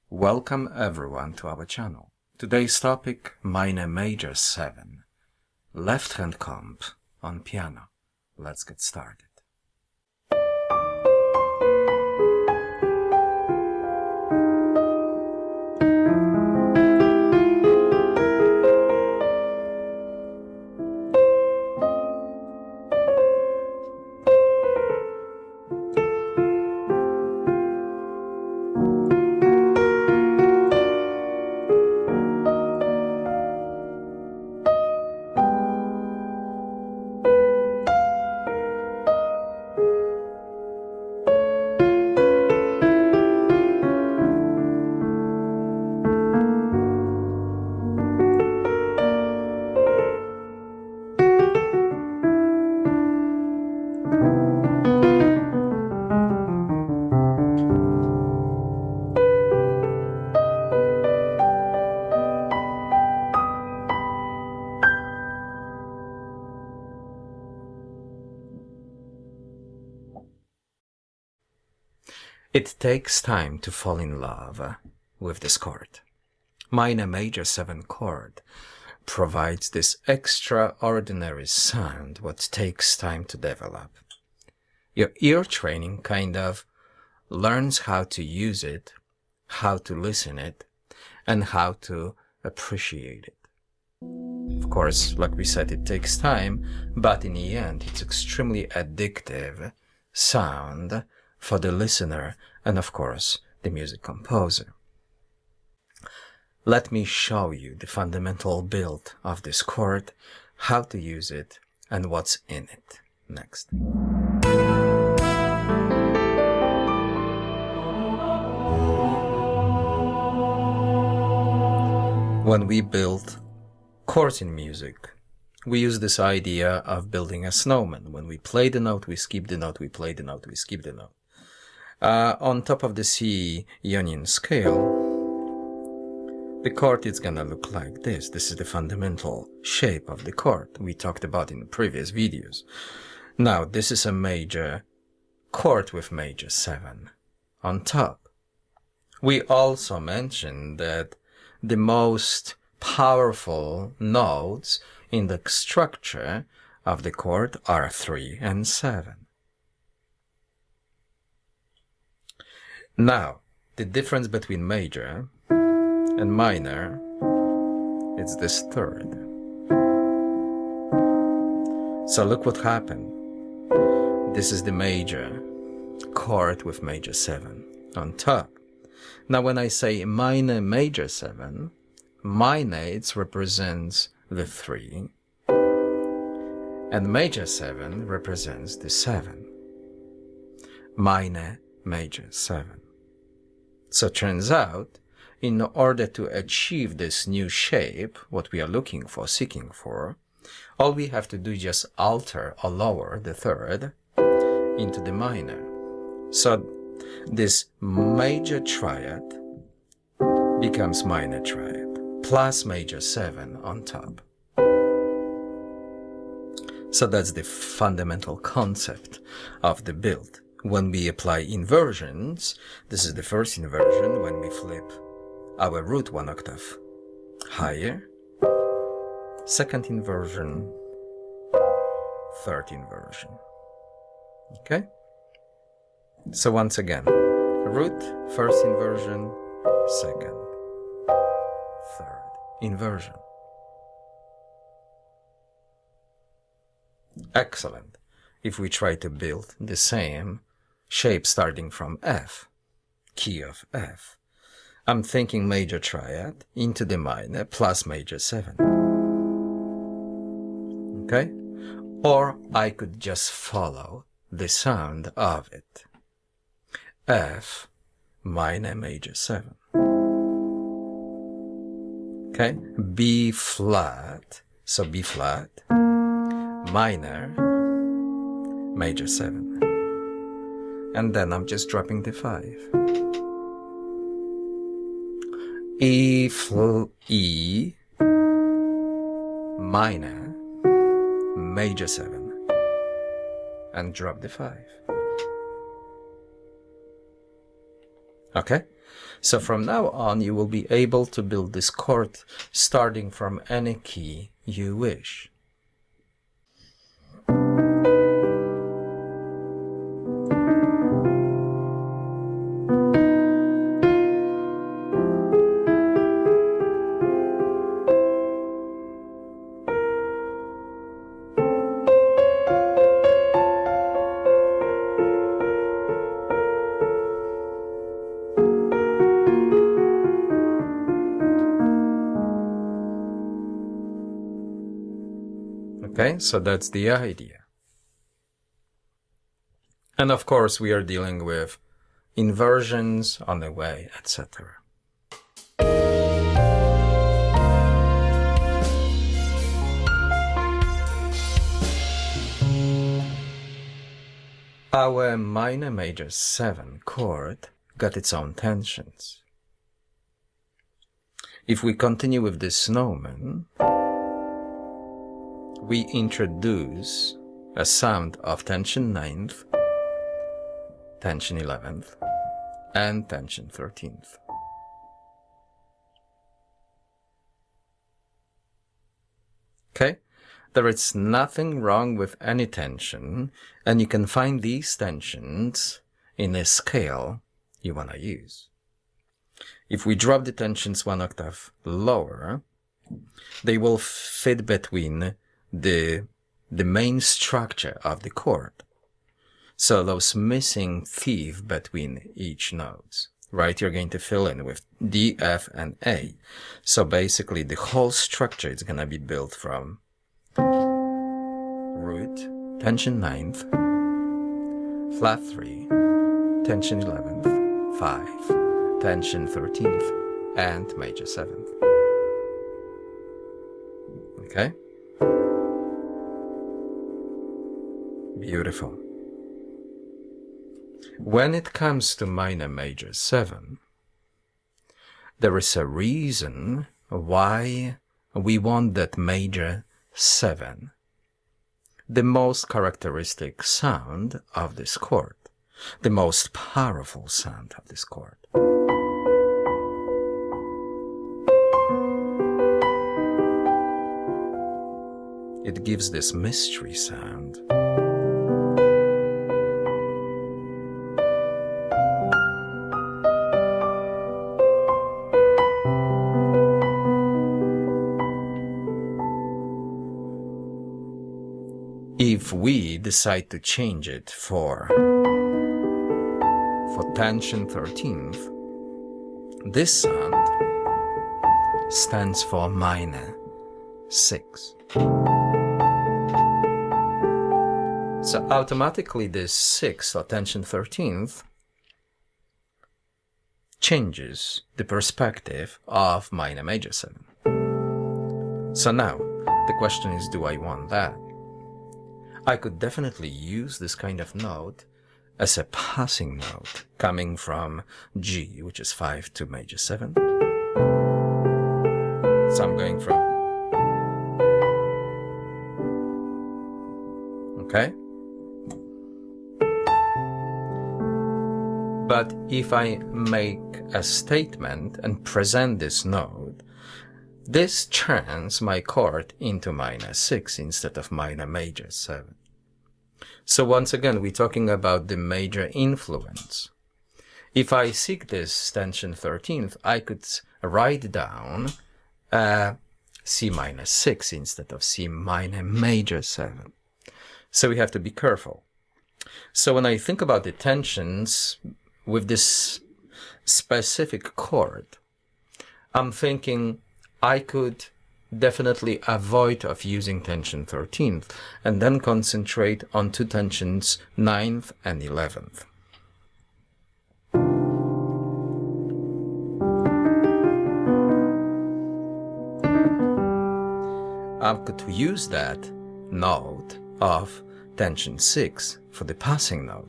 Welcome everyone to our channel. Today's topic, minor major 7, left hand comp on piano. Let's get started. It takes time to fall in love with this chord. Minor major 7 chord provides this extraordinary sound what takes time to develop. Your ear training kind of learns how to use it, how to listen it, and how to appreciate it. Of course, like we said, it takes time, but in the end, it's extremely addictive sound for the listener and, of course, the music composer. Let me show you the fundamental build of this chord, how to use it, and what's in it next. When we build chords in music, we use this idea of building a snowman. When we play the note, we skip the note, we play the note, we skip the note. On top of the C Ionian scale, the chord is gonna look like this. This is the fundamental shape of the chord we talked about in the previous videos. Now, this is a major chord with major 7 on top. We also mentioned that the most powerful notes in the structure of the chord are 3 and 7. Now, the difference between major and minor is this third. So look what happened. This is the major chord with major 7 on top. Now when I say minor major 7, minor it represents the 3 and major 7 represents the 7. Minor major 7. So turns out, in order to achieve this new shape, what we are looking for, seeking for, all we have to do is just alter or lower the third into the minor. So this major triad becomes minor triad, plus major 7 on top. So that's the fundamental concept of the build. When we apply inversions, this is the first inversion when we flip our root 1 octave higher, second inversion, third inversion. Okay? So once again, root, first inversion, second, third inversion. Excellent. If we try to build the same shape starting from F, key of F, I'm thinking major triad into the minor plus major 7. Okay? Or I could just follow the sound of it. F minor major 7. Okay? B flat, so B flat, minor major 7. And then I'm just dropping the 5. E minor major 7 and drop the 5. Okay? So from now on, you will be able to build this chord starting from any key you wish. Okay, so that's the idea. And of course, we are dealing with inversions on the way, etc. Our minor major 7 chord got its own tensions. If we continue with this snowman, we introduce a sound of tension 9th, tension 11th, and tension 13th. Okay? There is nothing wrong with any tension, and you can find these tensions in a scale you want to use. If we drop the tensions 1 octave lower, they will fit between the main structure of the chord. So those missing teeth between each notes, right? You're going to fill in with D, F, and A. So basically the whole structure is going to be built from root, tension 9th, flat 3, tension 11th, 5, tension 13th, and major 7th. Okay? Beautiful. When it comes to minor major 7, there is a reason why we want that major 7, the most characteristic sound of this chord, the most powerful sound of this chord. It gives this mystery sound. If we decide to change it for tension 13th, this sound stands for minor 6. So automatically this 6th or tension 13th changes the perspective of minor major 7. So now the question is, do I want that? I could definitely use this kind of note as a passing note coming from G, which is 5, to major 7. So I'm going from, okay? But if I make a statement and present this note, this turns my chord into minor 6 instead of minor major 7. So once again, we're talking about the major influence. If I seek this tension 13th, I could write down C minor 6 instead of C minor major 7. So we have to be careful. So when I think about the tensions with this specific chord, I'm thinking I could definitely avoid of using tension 13th and then concentrate on two tensions 9th and 11th. I could use that note of tension 6 for the passing note.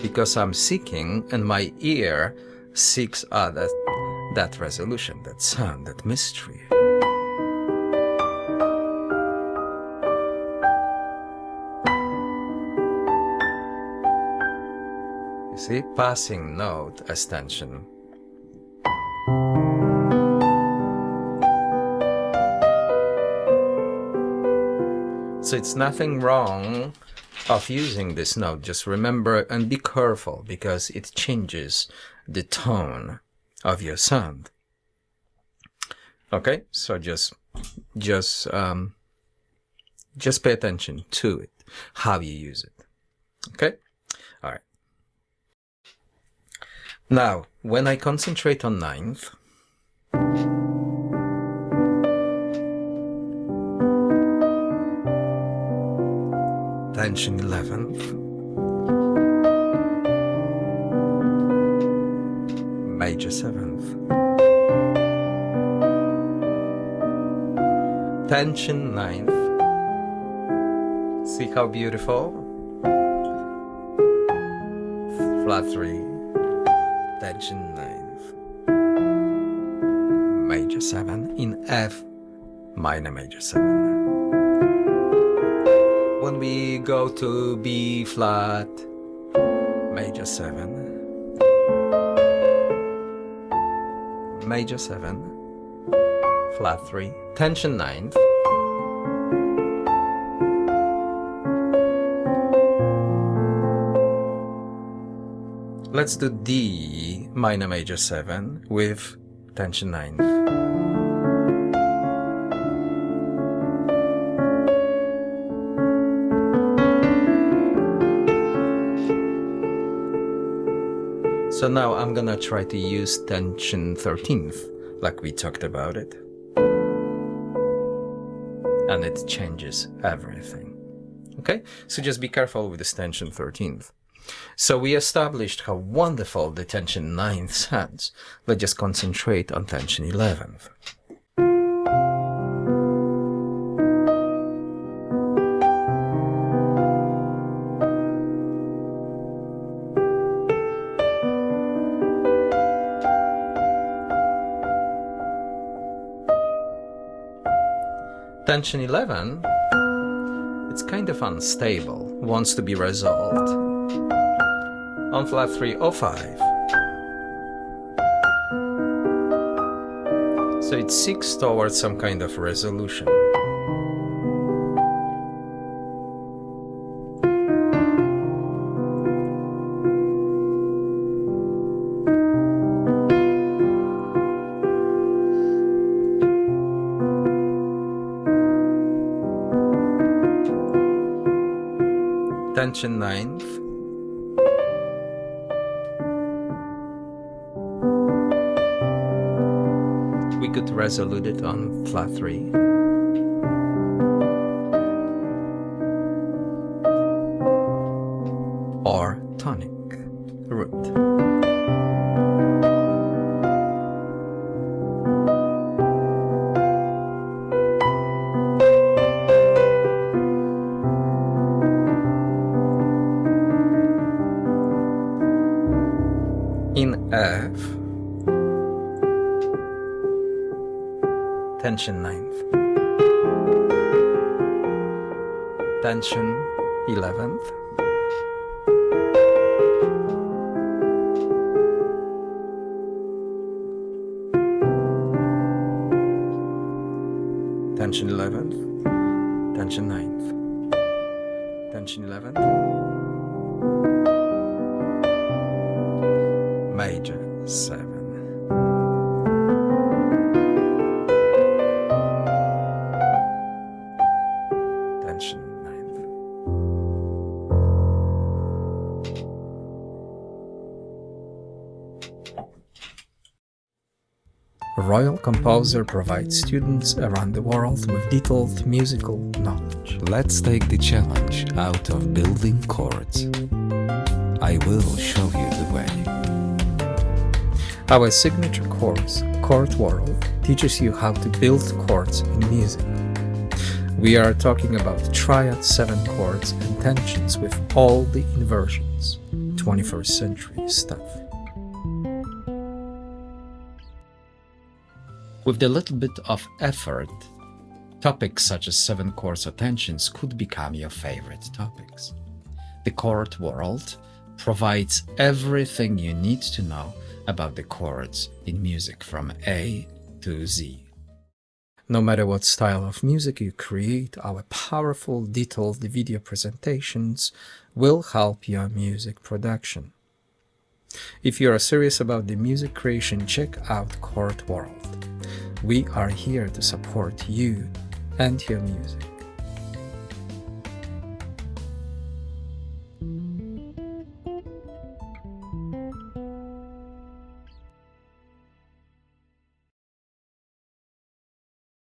Because I'm seeking and my ear seeks that resolution, that sound, that mystery. You see, passing note as tension. So it's nothing wrong of using this note. Just remember and be careful because it changes the tone of your sound. Okay, so just pay attention to it, how you use it. Okay, all right. Now, when I concentrate on ninth, tension 11th, major 7th, tension 9th, see how beautiful, flat 3, tension 9th, major 7 in F minor major 7. When we go to B flat, major 7, major 7, flat 3, tension 9th, let's do D minor major 7 with tension 9th. So now I'm gonna try to use tension 13th, like we talked about it. And it changes everything. Okay? So just be careful with this tension 13th. So we established how wonderful the tension 9th sounds. Let's just concentrate on tension 11th. Tension 11, it's kind of unstable, wants to be resolved. On flat 3, O5. So it seeks towards some kind of resolution. Tension 9th, we could resolute it on flat 3, or tonic root. In F, tension 9th, tension 11th, tension 11th, tension 9th, tension 11th, major 7. Tension 9th. A royal composer provides students around the world with detailed musical knowledge. Let's take the challenge out of building chords. I will show you the way. Our signature course, Chord World, teaches you how to build chords in music. We are talking about triad 7 chords and tensions with all the inversions, 21st century stuff. With a little bit of effort, topics such as 7 chords or tensions could become your favorite topics. The Chord World provides everything you need to know about the chords in music from A to Z. No matter what style of music you create, our powerful, detailed video presentations will help your music production. If you are serious about the music creation, check out Chord World. We are here to support you and your music.